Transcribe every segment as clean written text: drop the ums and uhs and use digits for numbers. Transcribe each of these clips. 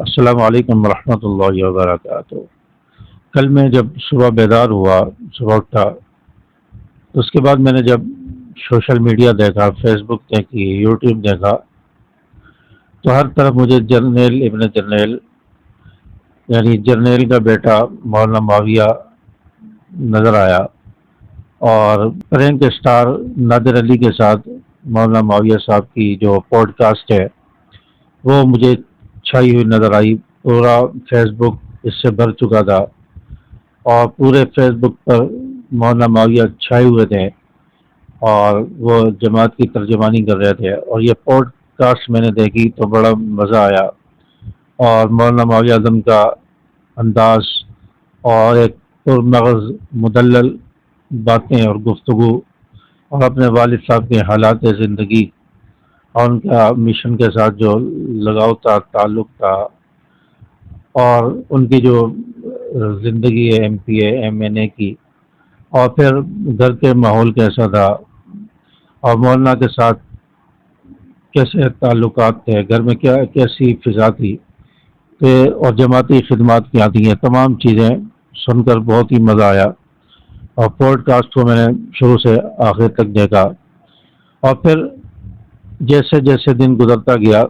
السلام علیکم ورحمۃ اللہ وبرکاتہ۔ کل میں جب صبح بیدار ہوا، صبح اٹھا، تو اس کے بعد میں نے جب سوشل میڈیا دیکھا، فیس بک دیکھی، یوٹیوب دیکھا، تو ہر طرف مجھے جرنیل ابن جرنیل یعنی جرنیل کا بیٹا مولانا معاویہ نظر آیا، اور پرینک اسٹار نادر علی کے ساتھ مولانا معاویہ صاحب کی جو پوڈ کاسٹ ہے وہ مجھے چھائی ہوئی نظر آئی۔ پورا فیس بک اس سے بھر چکا تھا، اور پورے فیس بک پر مولانا معاویہ چھائے ہوئے تھے، اور وہ جماعت کی ترجمانی کر رہے تھے۔ اور یہ پوڈ کاسٹ میں نے دیکھی تو بڑا مزہ آیا، اور مولانا معاویہ اعظم کا انداز اور ایک پرمغز مدلل باتیں اور گفتگو، اور اپنے والد صاحب کے حالات زندگی اور ان کا مشن کے ساتھ جو لگاؤ تھا، تعلق تھا، اور ان کی جو زندگی ہے M P A M N A کی، اور پھر گھر کے ماحول کیسا تھا، اور مولانا کے ساتھ کیسے تعلقات تھے، گھر میں کیسی فضا تھی، اور جماعتی خدمات کیا تھیں، یہ تمام چیزیں سن کر بہت ہی مزہ آیا۔ اور پوڈ کاسٹ کو میں نے شروع سے آخر تک دیکھا، اور پھر جیسے جیسے دن گزرتا گیا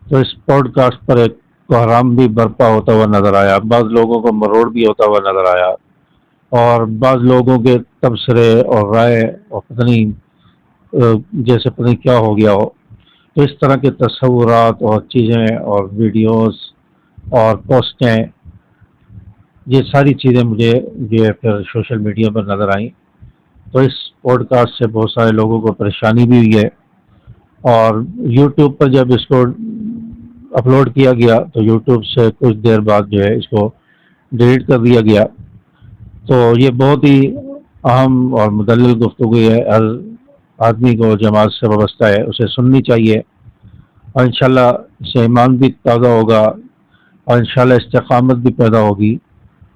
تو اس پوڈ کاسٹ پر ایک کوحرام بھی برپا ہوتا ہوا نظر آیا، بعض لوگوں کو مروڑ بھی ہوتا ہوا نظر آیا، اور بعض لوگوں کے تبصرے اور رائے اور پتہ نہیں جیسے پتہ نہیں کیا ہو گیا ہو، تو اس طرح کے تصورات اور چیزیں اور ویڈیوز اور پوسٹیں، یہ ساری چیزیں مجھے جو پھر سوشل میڈیا پر نظر آئیں۔ تو اس پوڈ کاسٹ سے بہت سارے لوگوں کو پریشانی بھی ہوئی ہے، اور یوٹیوب پر جب اس کو اپلوڈ کیا گیا تو یوٹیوب سے کچھ دیر بعد جو ہے اس کو ڈیلیٹ کر دیا گیا۔ تو یہ بہت ہی اہم اور مدلل گفتگو ہے، ہر آدمی کو جماعت سے وابستہ ہے اسے سننی چاہیے، اور انشاءاللہ اس سے ایمان بھی تازہ ہوگا، اور انشاءاللہ استقامت بھی پیدا ہوگی،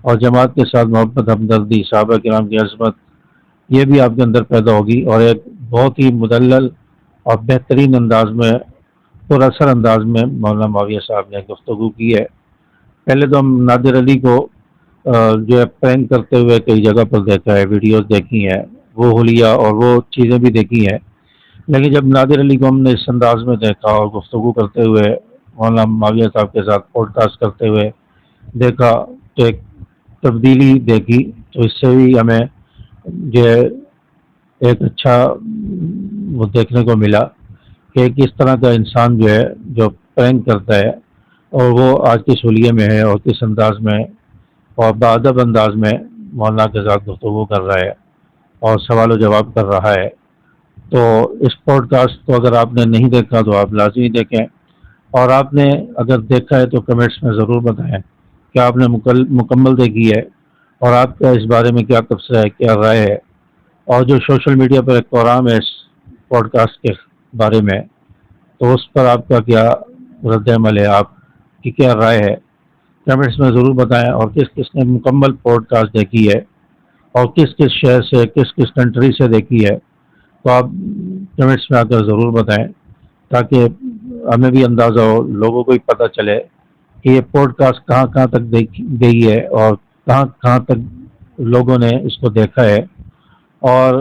اور جماعت کے ساتھ محبت، ہمدردی، صحابہ کرام کی عظمت یہ بھی آپ کے اندر پیدا ہوگی، اور ایک بہت ہی مدلل اور بہترین انداز میں، پر اثر انداز میں مولانا معاویہ صاحب نے گفتگو کی ہے۔ پہلے تو ہم نادر علی کو جو ہے پرینک کرتے ہوئے کئی جگہ پر دیکھا ہے، ویڈیوز دیکھی ہیں، وہ حلیہ اور وہ چیزیں بھی دیکھی ہیں، لیکن جب نادر علی کو ہم نے اس انداز میں دیکھا اور گفتگو کرتے ہوئے مولانا معاویہ صاحب کے ساتھ پوڈ کاسٹ کرتے ہوئے دیکھا تو ایک تبدیلی دیکھی، تو اس سے بھی ہمیں جو ہے ایک اچھا وہ دیکھنے کو ملا کہ کس طرح کا انسان جو ہے جو پرینک کرتا ہے، اور وہ آج کی سولیے میں ہے، اور کس انداز میں اور باادب انداز میں مولانا کے ساتھ گفتگو کر رہا ہے اور سوال و جواب کر رہا ہے۔ تو اس پوڈ کاسٹ کو اگر آپ نے نہیں دیکھا تو آپ لازمی دیکھیں، اور آپ نے اگر دیکھا ہے تو کمنٹس میں ضرور بتائیں کہ آپ نے مکمل دیکھی ہے، اور آپ کا اس بارے میں کیا تبصرہ ہے، کیا رائے ہے، اور جو سوشل میڈیا پر ایک پروگرام ہے اس پوڈ کاسٹ کے بارے میں، تو اس پر آپ کا کیا رد عمل ہے، آپ کی کیا رائے ہے، کمنٹس میں ضرور بتائیں، اور کس کس نے مکمل پوڈ کاسٹ دیکھی ہے اور کس کس شہر سے، کس کس کنٹری سے دیکھی ہے، تو آپ کمنٹس میں آ کر ضرور بتائیں، تاکہ ہمیں بھی اندازہ ہو، لوگوں کو بھی پتہ چلے کہ یہ پوڈ کاسٹ کہاں کہاں تک گئی ہے، اور کہاں کہاں تک لوگوں نے اس کو دیکھا ہے، اور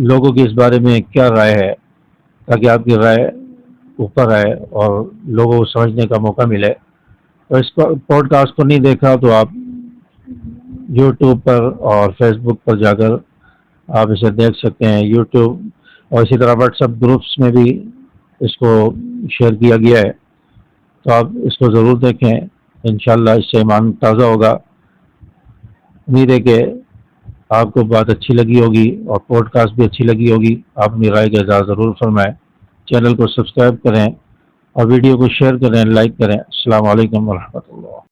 لوگوں کی اس بارے میں کیا رائے ہے، تاکہ آپ کی رائے اوپر آئے اور لوگوں کو سمجھنے کا موقع ملے۔ تو اس پوڈ کاسٹ کو نہیں دیکھا تو آپ یوٹیوب پر اور فیس بک پر جا کر آپ اسے دیکھ سکتے ہیں، یوٹیوب اور اسی طرح واٹس ایپ گروپس میں بھی اس کو شیئر کیا گیا ہے، تو آپ اس کو ضرور دیکھیں، انشاءاللہ اس سے ایمان تازہ ہوگا۔ امید ہے کہ آپ کو بات اچھی لگی ہوگی اور پوڈ کاسٹ بھی اچھی لگی ہوگی۔ آپ اپنی رائے کا اظہار ضرور فرمائیں، چینل کو سبسکرائب کریں اور ویڈیو کو شیئر کریں، لائک کریں۔ السلام علیکم ورحمۃ اللہ۔